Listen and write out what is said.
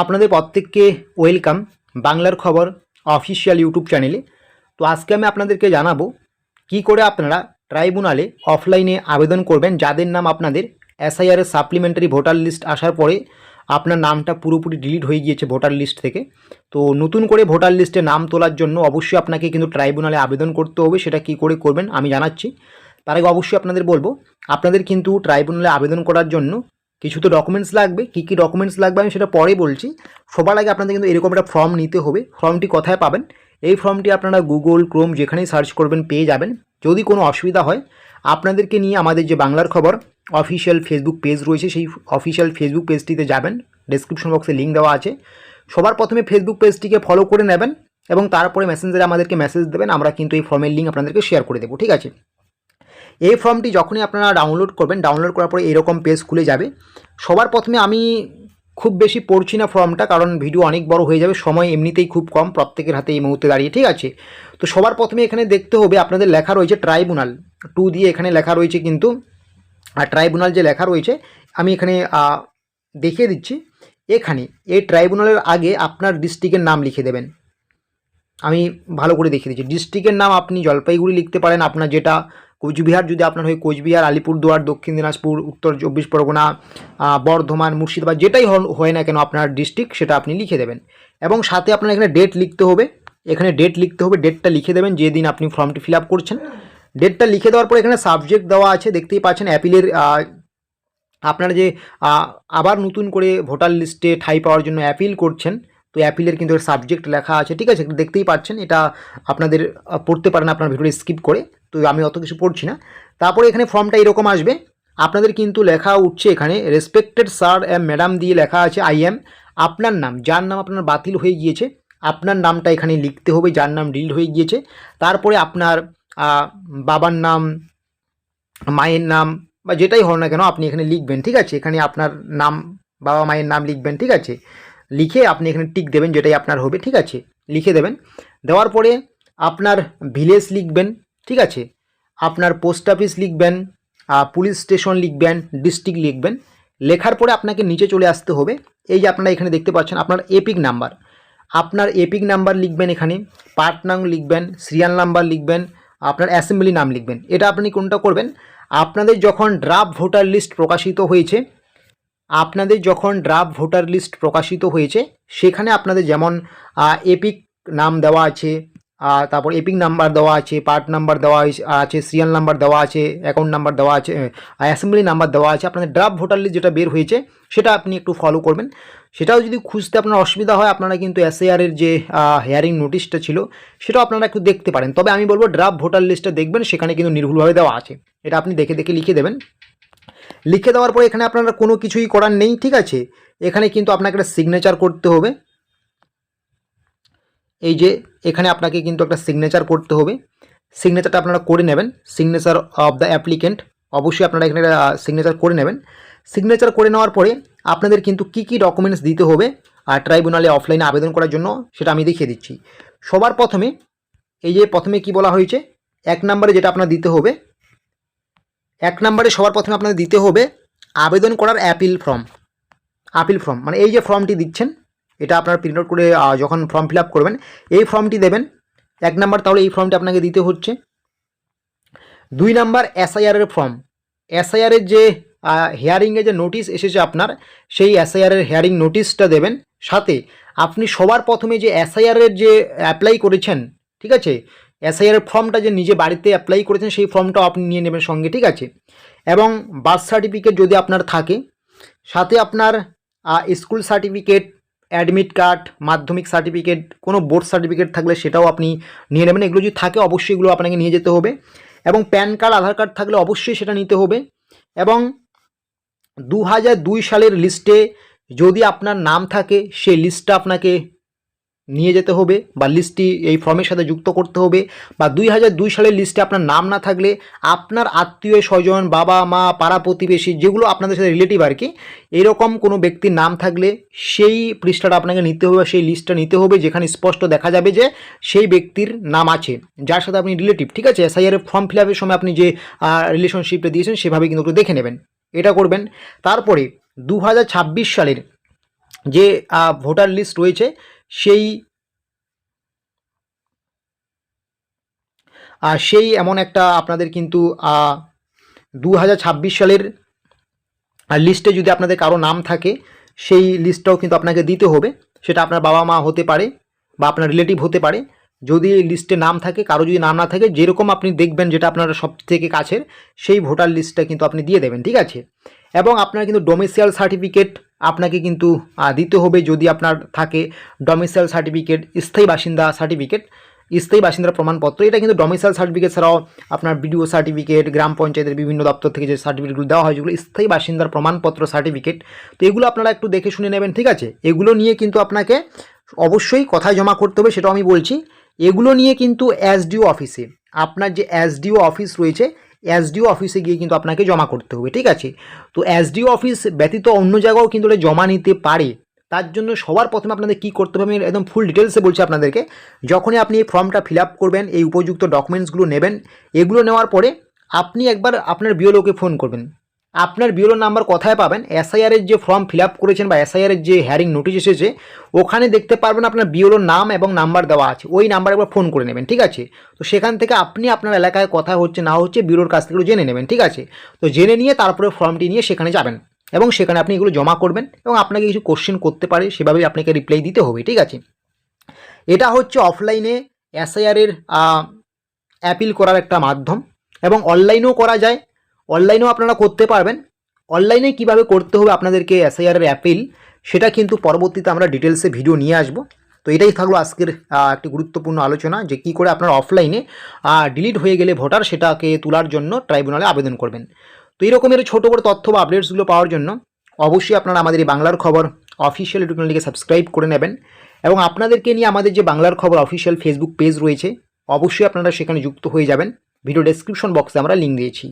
আপনাদের প্রত্যেককে ওয়েলকাম বাংলার খবর অফিসিয়াল ইউটিউব চ্যানেলে। তো আজকে আমি আপনাদেরকে জানাবো কি করে আপনারা ট্রাইব্যুনালে অফলাইনে আবেদন করবেন যাদের নাম আপনাদের এসআইআর এর সাপ্লিমেন্টারি ভোটার লিস্ট আসার পরে আপনার নামটা পুরোপুরি ডিলিট হয়ে গিয়েছে ভোটার লিস্ট থেকে। তো নতুন করে ভোটার লিস্টে নাম তোলার জন্য অবশ্যই আপনাকে কিন্তু ট্রাইব্যুনালে আবেদন করতে হবে। সেটা কি করে করবেন আমি জানাচ্ছি। তার আগে অবশ্যই আপনাদের বলবো, আপনাদের কিন্তু ট্রাইব্যুনালে আবেদন করার জন্য কিছু তো ডকুমেন্টস লাগবে। কী ডকুমেন্টস লাগবে আমি সেটা পরে বলছি। সবার আগে আপনাদের কিন্তু এরকম একটা ফর্ম নিতে হবে। ফর্মটি কোথায় পাবেন? এই ফর্মটি আপনারা গুগল ক্রোম যেখানেই সার্চ করবেন পেয়ে যাবেন। যদি কোনো অসুবিধা হয় আপনাদেরকে নিয়ে আমাদের যে বাংলার খবর অফিসিয়াল ফেসবুক পেজ রয়েছে সেই অফিসিয়াল ফেসবুক পেজটিতে যাবেন। ডেসক্রিপশন বক্সে লিঙ্ক দেওয়া আছে। সবার প্রথমে ফেসবুক পেজটিকে ফলো করে নেবেন এবং তারপরে মেসেঞ্জারে আমাদেরকে মেসেজ দেবেন। আমরা কিন্তু এই ফর্মের লিঙ্ক আপনাদেরকে শেয়ার করে দেবো, ঠিক আছে? এই ফর্মটি যখনই আপনারা ডাউনলোড করবেন, ডাউনলোড করার পরে এরকম পেজ খুলে যাবে। সবার প্রথমে আমি খুব বেশি পড়ছি না ফর্মটা, কারণ ভিডিও অনেক বড় হয়ে যাবে, সময় এমনিতেই খুব কম প্রত্যেকের হাতে এই মুহূর্তে দাঁড়িয়ে, ঠিক আছে? তো সবার প্রথমে এখানে দেখতে হবে আপনাদের লেখা রয়েছে ট্রাইব্যুনাল 2 দিয়ে এখানে লেখা রয়েছে কিন্তু। আর ট্রাইব্যুনাল যে লেখা রয়েছে আমি এখানে দেখিয়ে দিচ্ছি। এখানে এই ট্রাইব্যুনালের আগে আপনার ডিস্ট্রিক্টের নাম লিখে দেবেন। আমি ভালো করে দেখিয়ে দিচ্ছি। ডিস্ট্রিক্টের নাম আপনি জলপাইগুড়ি লিখতে পারেন, আপনার যেটা কোচবিহার যদি আপনার হয় কোচবিহার, আলিপুরদুয়ার, দক্ষিণ দিনাজপুর, উত্তর চব্বিশ পরগনা, বর্ধমান, মুর্শিদাবাদ, যেটাই হয় না কেন আপনার ডিস্ট্রিক্ট সেটা আপনি লিখে দেবেন। এবং সাথে আপনার এখানে ডেট লিখতে হবে। এখানে ডেট লিখতে হবে, ডেটটা লিখে দেবেন যেদিন আপনি ফর্মটি ফিল আপ করছেন। ডেটটা লিখে দেওয়ার পর এখানে সাবজেক্ট দেওয়া আছে, দেখতেই পাচ্ছেন অ্যাপিলের আপনারা যে আবার নতুন করে ভোটার লিস্টে ঠাঁই পাওয়ার জন্য অ্যাপিল করছেন, তো অ্যাপিলের কিন্তু সাবজেক্ট লেখা আছে, ঠিক আছে? দেখতেই পাচ্ছেন, এটা আপনাদের পড়তে পারেন আপনার ভিডিওটা স্কিপ করে। তো আমি অত কিছু পড়ছি না। তারপরে এখানে ফর্মটা এরকম আসবে। আপনাদের কিন্তু লেখা উঠছে এখানে রেসপেক্টেড স্যার অ্যান্ড ম্যাডাম দিয়ে লেখা আছে আই এম। আপনার নাম, যার নাম আপনার বাতিল হয়ে গিয়েছে, আপনার নামটা এখানে লিখতে হবে, যার নাম ডিলিট হয়ে গিয়েছে। তারপরে আপনার বাবার নাম, মায়ের নাম বা যেটাই হোক না কেন আপনি এখানে লিখবেন, ঠিক আছে? এখানে আপনার নাম, বাবা মায়ের নাম লিখবেন, ঠিক আছে? লিখে আপনি এখানে টিক দেবেন, যেটাই আপনার হবে, ঠিক আছে? লিখে দেবেন। দেওয়ার পরে আপনার ভিলেজ লিখবেন, ঠিক আছে? আপনার পোস্ট অফিস লিখবেন, পুলিশ স্টেশন লিখবেন, ডিস্ট্রিক্ট লিখবেন। লেখার পরে আপনাকে নিচে চলে আসতে হবে। এই যে আপনারা এখানে দেখতে পাচ্ছেন আপনার এপিক নাম্বার, আপনার এপিক নাম্বার লিখবেন, এখানে পার্ট নাম লিখবেন, সিরিয়াল নাম্বার লিখবেন, আপনার অ্যাসেম্বলি নাম লিখবেন। এটা আপনি কোনটা করবেন? আপনাদের যখন ড্রাফট ভোটার লিস্ট প্রকাশিত হয়েছে, সেখানে আপনাদের যেমন এপিক নাম দেওয়া আছে, তারপর এপিক নাম্বার দেওয়া আছে, পার্ট নাম্বার দেওয়া আছে, সিরিয়াল নাম্বার দেওয়া আছে, অ্যাকাউন্ট নাম্বার দেওয়া আছে, অ্যাসেম্বলি নাম্বার দেওয়া আছে। আপনাদের ড্রাফট ভোটার লিস্ট যেটা বের হয়েছে সেটা আপনি একটু ফলো করবেন। সেটাও যদি খুঁজতে আপনার অসুবিধা হয়, আপনারা কিন্তু এসআইআরের যে হিয়ারিং নোটিশটা ছিল সেটাও আপনারা একটু দেখতে পারেন। তবে আমি বলবো ড্রাফট ভোটার লিস্টটা দেখবেন, সেখানে কিন্তু নির্ভুলভাবে দেওয়া আছে। এটা আপনি দেখে দেখে লিখে দেবেন। লিখে দেওয়ার পরে এখানে আপনারা কোনো কিছুই করার নেই, ঠিক আছে? এখানে কিন্তু আপনাকে একটা সিগনেচার করতে হবে। এই যে এখানে আপনাকে কিন্তু একটা সিগনেচার করতে হবে। সিগনেচারটা আপনারা করে নেবেন, সিগনেচার অফ দ্য অ্যাপ্লিকেন্ট। অবশ্যই আপনারা এখানে সিগনেচার করে নেবেন। সিগনেচার করে নেওয়ার পরে আপনাদের কিন্তু কি ডকুমেন্টস দিতে হবে আর ট্রাইব্যুনালে অফলাইনে আবেদন করার জন্য সেটা আমি দেখিয়ে দিচ্ছি। সবার প্রথমে এই যে প্রথমে কি বলা হয়েছে, 1 নম্বরে যেটা আপনার দিতে হবে, 1 নম্বরে সবার প্রথমে আপনাদের দিতে হবে আবেদন করার অ্যাপিল ফর্ম। মানে এই যে ফর্মটি দিচ্ছেন, এটা আপনারা প্রিন্ট আউট করে যখন ফর্ম ফিল আপ করবেন এই ফর্মটি দেবেন 1 নাম্বার, তাহলে এই ফর্মটি আপনাকে দিতে হচ্ছে। 2 নাম্বার এসআইআরের ফর্ম। এসআইআরের যে হিয়ারিংয়ে যে নোটিশ এসেছে আপনার, সেই এসআইআরের হিয়ারিং নোটিশটা দেবেন। সাথে আপনি সবার প্রথমে যে এসআইআরের যে অ্যাপ্লাই করেছেন, ঠিক আছে, এসআইআরের ফর্মটা যে নিজে বাড়িতে অ্যাপ্লাই করেছেন সেই ফর্মটাও আপনি নিয়ে নেবেন সঙ্গে, ঠিক আছে? এবং বার্থ সার্টিফিকেট যদি আপনার থাকে, সাথে আপনার স্কুল সার্টিফিকেট, অ্যাডমিট কার্ড, মাধ্যমিক সার্টিফিকেট, কোনো বোর্ড সার্টিফিকেট থাকলে সেটাও আপনি নিয়ে নেবেন। এগুলো যদি থাকে অবশ্যই এগুলো আপনাকে নিয়ে যেতে হবে। এবং প্যান কার্ড, আধার কার্ড থাকলে অবশ্যই সেটা নিতে হবে। এবং 2002 সালের লিস্টে যদি আপনার নাম থাকে সেই লিস্টটা আপনাকে নিয়ে যেতে হবে বা লিস্টটি এই ফর্মের সাথে যুক্ত করতে হবে। বা 2002 সালের লিস্টে আপনার নাম না থাকলে আপনার আত্মীয় স্বজন, বাবা মা, পাড়া প্রতিবেশী, যেগুলো আপনাদের সাথে রিলেটিভ আর কি, এরকম কোনো ব্যক্তির নাম থাকলে সেই পৃষ্ঠাটা আপনাকে নিতে হবে, সেই লিস্টটা নিতে হবে যেখানে স্পষ্ট দেখা যাবে যে সেই ব্যক্তির নাম আছে যার সাথে আপনি রিলেটিভ, ঠিক আছে? এসআইআর ফর্ম ফিল আপের সময় আপনি যে রিলেশনশিপটা দিয়েছেন সেভাবে কিন্তু একটু দেখে নেবেন, এটা করবেন। তারপরে 2026 সালের যে ভোটার লিস্ট রয়েছে সেই এমন একটা আপনাদের কিন্তু 2026 সালের লিস্টে যদি আপনাদের কারো নাম থাকে সেই লিস্টটাও কিন্তু আপনাকে দিতে হবে। সেটা আপনার বাবা মা হতে পারে বা আপনার রিলেটিভ হতে পারে। যদি লিস্টে নাম থাকে, কারো যদি নাম না থাকে, যেরকম আপনি দেখবেন যেটা আপনার সব থেকে কাছের সেই ভোটার লিস্টটা কিন্তু আপনি দিয়ে দেবেন, ঠিক আছে। এবং আপনার কিন্তু ডোমিসাইল সার্টিফিকেট আপনাকে কিন্তু দিতে হবে, যদি আপনার থাকে ডোমিসাইল সার্টিফিকেট, স্থায়ী বাসিন্দা সার্টিফিকেট, স্থায়ী বাসিন্দার প্রমাণপত্র। এটা কিন্তু ডোমিসাইল সার্টিফিকেট ছাড়াও আপনার বিডিও সার্টিফিকেট, গ্রাম পঞ্চায়েতের বিভিন্ন দপ্তর থেকে যে সার্টিফিকেটগুলো দেওয়া হয়, যেগুলো স্থায়ী বাসিন্দার প্রমাণপত্র সার্টিফিকেট, তো এগুলো আপনারা একটু দেখে শুনে নেবেন, ঠিক আছে। এগুলো নিয়ে কিন্তু আপনাকে অবশ্যই কথায় জমা করতে হবে, সেটাও আমি বলছি। এগুলো নিয়ে কিন্তু এসডিও অফিসে, আপনার যে এসডিও অফিস রয়েছে, এসডিও অফিসে গিয়ে কিন্তু আপনাকে জমা করতে হবে, ঠিক আছে। তো এসডিও অফিস ব্যতীত অন্য জায়গাও কিন্তু এটা জমা নিতে পারে। তার জন্য সবার প্রথমে আপনাদের কী করতে হবে, আমি একদম ফুল ডিটেলসে বলছি আপনাদেরকে। যখনই আপনি এই ফর্মটা ফিল আপ করবেন, এই উপযুক্ত ডকুমেন্টসগুলো নেবেন, এগুলো নেওয়ার পরে আপনি একবার আপনার বিওলোকে ফোন করবেন। আপনার বিওলোর নাম্বার কোথায় পাবেন? এসআইআরের যে ফর্ম ফিল আপ করেছেন বা এসআইআরের যে হ্যারিং নোটিশ এসেছে, ওখানে দেখতে পারবেন আপনার বিওলোর নাম এবং নাম্বার দেওয়া আছে। ওই নাম্বারে একবার ফোন করে নেবেন, ঠিক আছে। তো সেখান থেকে আপনি আপনার এলাকায় কথা হচ্ছে না হচ্ছে বিওলোর কাছ থেকে জেনে নেবেন, ঠিক আছে। তো জেনে নিয়ে তারপরে ফর্মটি নিয়ে সেখানে যাবেন এবং সেখানে আপনি এগুলো জমা করবেন এবং আপনাকে কিছু কোশ্চেন করতে পারে, সেভাবেই আপনাকে রিপ্লাই দিতে হবে, ঠিক আছে। এটা হচ্ছে অফলাইনে এসআইআরের অ্যাপিল করার একটা মাধ্যম, এবং অনলাইনেও করা যায়, অনলাইনেও আপনারা করতে পারবেন। অনলাইনে কিভাবে করতে হবে আপনাদেরকে এসআইআরের অ্যাপিল, সেটা কিন্তু পরবর্তীতে আমরা ডিটেলসে ভিডিও নিয়ে আসব। তো এটাই থাকলো আজকের একটি গুরুত্বপূর্ণ আলোচনা, যে কী করে আপনারা অফলাইনে ডিলিট হয়ে গেলে ভোটার সেটাকে তোলার জন্য ট্রাইব্যুনালে আবেদন করবেন। তো এইরকমের ছোটো বড়ো তথ্য বা আপডেটসগুলো পাওয়ার জন্য অবশ্যই আপনারা আমাদের এই বাংলার খবর অফিসিয়াল ইউটিউব চ্যানেলটিকে সাবস্ক্রাইব করে নেবেন, এবং আপনাদেরকে নিয়ে আমাদের যে বাংলার খবর অফিসিয়াল ফেসবুক পেজ রয়েছে, অবশ্যই আপনারা সেখানে যুক্ত হয়ে যাবেন। ভিডিও ডেসক্রিপশন বক্সে আমরা লিঙ্ক দিয়েছি।